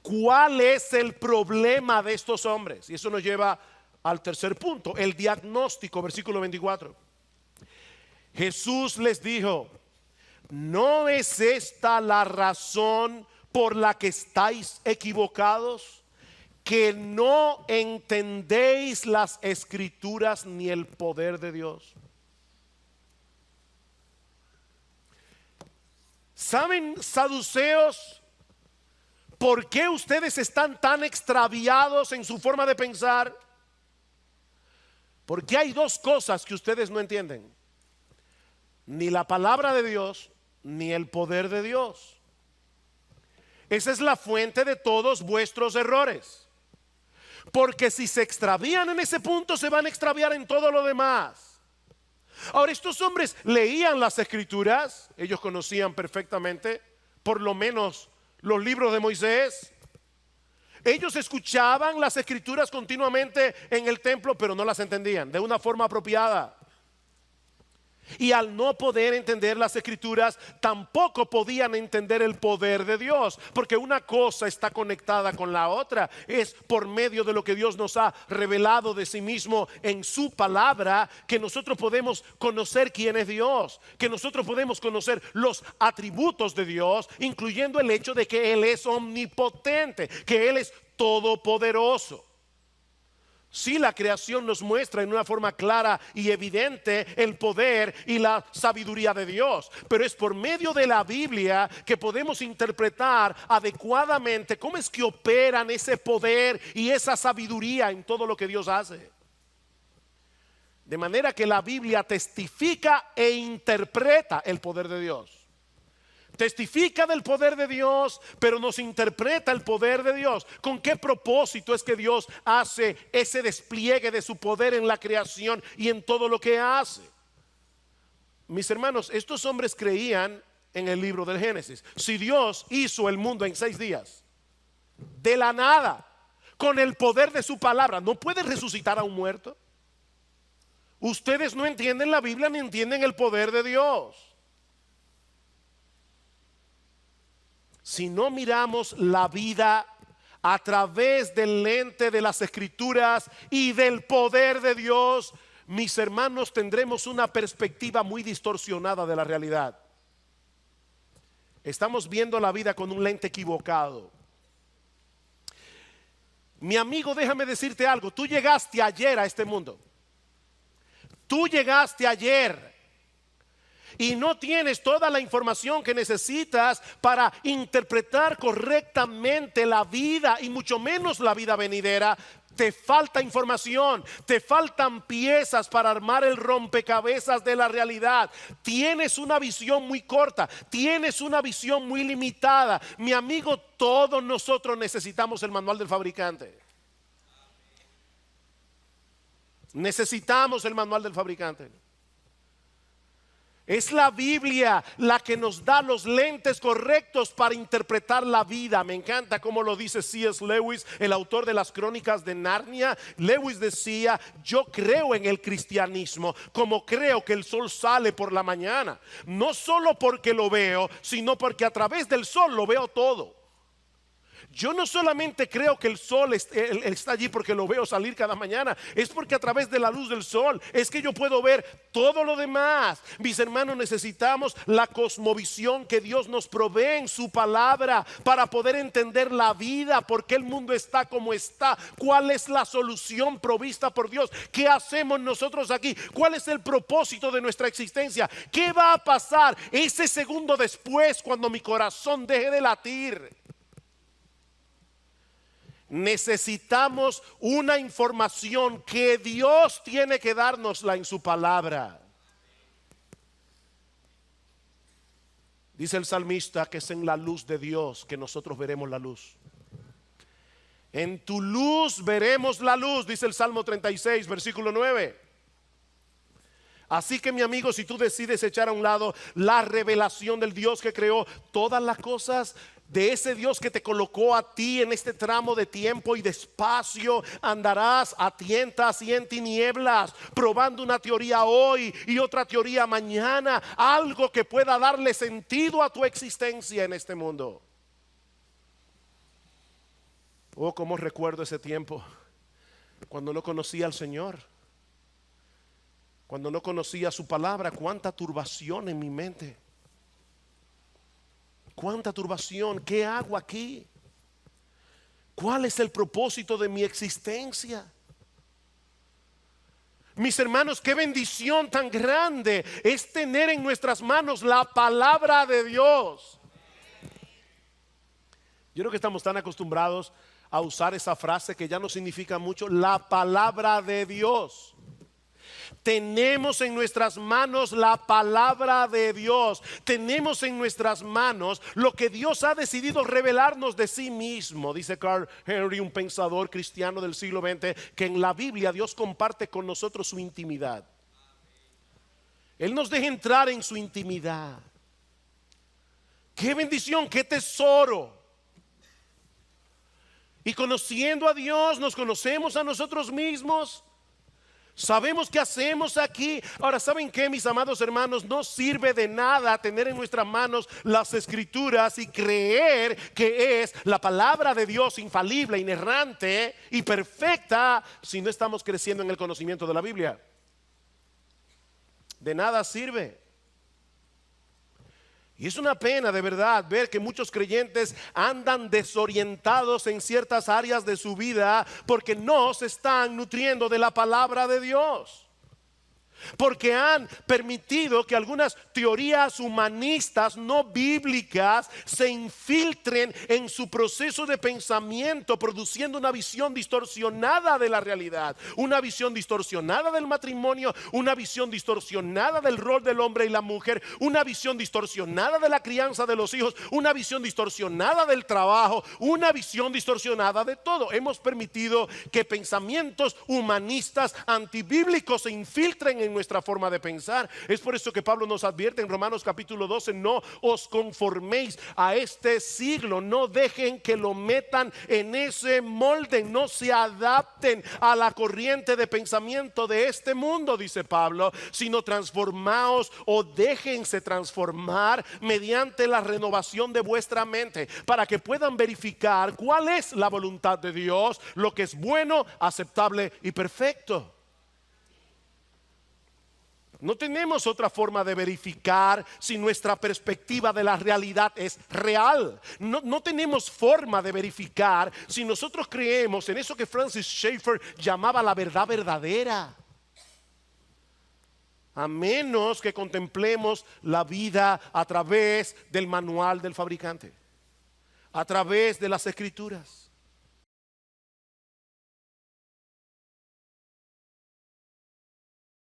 ¿Cuál es el problema de estos hombres? Y eso nos lleva al tercer punto, el diagnóstico, versículo 24. Jesús les dijo: ¿no es esta la razón por la que estáis equivocados? Que no entendéis las escrituras ni el poder de Dios. ¿Saben, saduceos, por qué ustedes están tan extraviados en su forma de pensar? Porque hay dos cosas que ustedes no entienden: ni la palabra de Dios, ni el poder de Dios. Esa es la fuente de todos vuestros errores. Porque si se extravían en ese punto, se van a extraviar en todo lo demás. Ahora, estos hombres leían las escrituras, ellos conocían perfectamente, por lo menos los libros de Moisés. Ellos escuchaban las escrituras continuamente en el templo, pero no las entendían de una forma apropiada. Y al no poder entender las escrituras, tampoco podían entender el poder de Dios, porque una cosa está conectada con la otra. Es por medio de lo que Dios nos ha revelado de sí mismo en su palabra que nosotros podemos conocer quién es Dios, que nosotros podemos conocer los atributos de Dios, incluyendo el hecho de que Él es omnipotente, que Él es todopoderoso. Sí, la creación nos muestra en una forma clara y evidente el poder y la sabiduría de Dios, pero es por medio de la Biblia que podemos interpretar adecuadamente cómo es que operan ese poder y esa sabiduría en todo lo que Dios hace. De manera que la Biblia testifica e interpreta el poder de Dios. Testifica del poder de Dios, pero nos interpreta el poder de Dios. ¿Con qué propósito es que Dios hace ese despliegue de su poder en la creación y en todo lo que hace? Mis hermanos, estos hombres creían en el libro del Génesis. Si Dios hizo el mundo en 6 días, de la nada, con el poder de su palabra, ¿no puede resucitar a un muerto? Ustedes no entienden la Biblia ni entienden el poder de Dios. Si no miramos la vida a través del lente de las escrituras y del poder de Dios, mis hermanos, tendremos una perspectiva muy distorsionada de la realidad. Estamos viendo la vida con un lente equivocado. Mi amigo, déjame decirte algo. Tú llegaste ayer a este mundo. Tú llegaste ayer. Y no tienes toda la información que necesitas para interpretar correctamente la vida y mucho menos la vida venidera. Te falta información, te faltan piezas para armar el rompecabezas de la realidad. Tienes una visión muy corta, tienes una visión muy limitada. Mi amigo, todos nosotros necesitamos el manual del fabricante. Necesitamos el manual del fabricante. Es la Biblia la que nos da los lentes correctos para interpretar la vida. Me encanta cómo lo dice C.S. Lewis, el autor de las Crónicas de Narnia. Lewis decía: yo creo en el cristianismo como creo que el sol sale por la mañana. No solo porque lo veo, sino porque a través del sol lo veo todo. Yo no solamente creo que el sol está allí porque lo veo salir cada mañana, es porque a través de la luz del sol es que yo puedo ver todo lo demás. Mis hermanos, necesitamos la cosmovisión que Dios nos provee en su palabra para poder entender la vida, por qué el mundo está como está, cuál es la solución provista por Dios, qué hacemos nosotros aquí, cuál es el propósito de nuestra existencia, qué va a pasar ese segundo después cuando mi corazón deje de latir. Necesitamos una información que Dios tiene que dárnosla en su palabra. Dice el salmista que es en la luz de Dios que nosotros veremos la luz. En tu luz veremos la luz, dice el Salmo 36, versículo 9. Así que, mi amigo, si tú decides echar a un lado la revelación del Dios que creó todas las cosas, de ese Dios que te colocó a ti en este tramo de tiempo y de espacio, andarás a tientas y en tinieblas, probando una teoría hoy y otra teoría mañana, algo que pueda darle sentido a tu existencia en este mundo. Oh, cómo recuerdo ese tiempo cuando no conocía al Señor, cuando no conocía su palabra. Cuánta turbación en mi mente, cuánta turbación. ¿Qué hago aquí? ¿Cuál es el propósito de mi existencia? Mis hermanos, qué bendición tan grande es tener en nuestras manos la palabra de Dios. Yo creo que estamos tan acostumbrados a usar esa frase que ya no significa mucho, la palabra de Dios. Tenemos en nuestras manos la palabra de Dios. Tenemos en nuestras manos lo que Dios ha decidido revelarnos de sí mismo. Dice Carl Henry, un pensador cristiano del siglo XX, que en la Biblia Dios comparte con nosotros su intimidad. Él nos deja entrar en su intimidad. Qué bendición, qué tesoro. Y conociendo a Dios, nos conocemos a nosotros mismos. Sabemos qué hacemos aquí. Ahora, ¿saben qué, mis amados hermanos? No sirve de nada tener en nuestras manos las Escrituras y creer que es la palabra de Dios infalible, inerrante y perfecta si no estamos creciendo en el conocimiento de la Biblia. De nada sirve. Y es una pena de verdad ver que muchos creyentes andan desorientados en ciertas áreas de su vida porque no se están nutriendo de la palabra de Dios. Porque han permitido que algunas teorías humanistas no bíblicas se infiltren en su proceso de pensamiento, produciendo una visión distorsionada de la realidad, una visión distorsionada del matrimonio, una visión distorsionada del rol del hombre y la mujer, una visión distorsionada de la crianza de los hijos, una visión distorsionada del trabajo, una visión distorsionada de todo. Hemos permitido que pensamientos humanistas antibíblicos se infiltren en nuestra forma de pensar. Es por eso que Pablo nos advierte en Romanos capítulo 12: no os conforméis a este siglo, no dejen que lo metan en ese molde, no se adapten a la corriente de pensamiento de este mundo, dice Pablo, sino transformaos o déjense transformar mediante la renovación de vuestra mente, para que puedan verificar cuál es la voluntad de Dios, lo que es bueno, aceptable y perfecto. No tenemos otra forma de verificar si nuestra perspectiva de la realidad es real. No tenemos forma de verificar si nosotros creemos en eso que Francis Schaeffer llamaba la verdad verdadera, a menos que contemplemos la vida a través del manual del fabricante, a través de las Escrituras.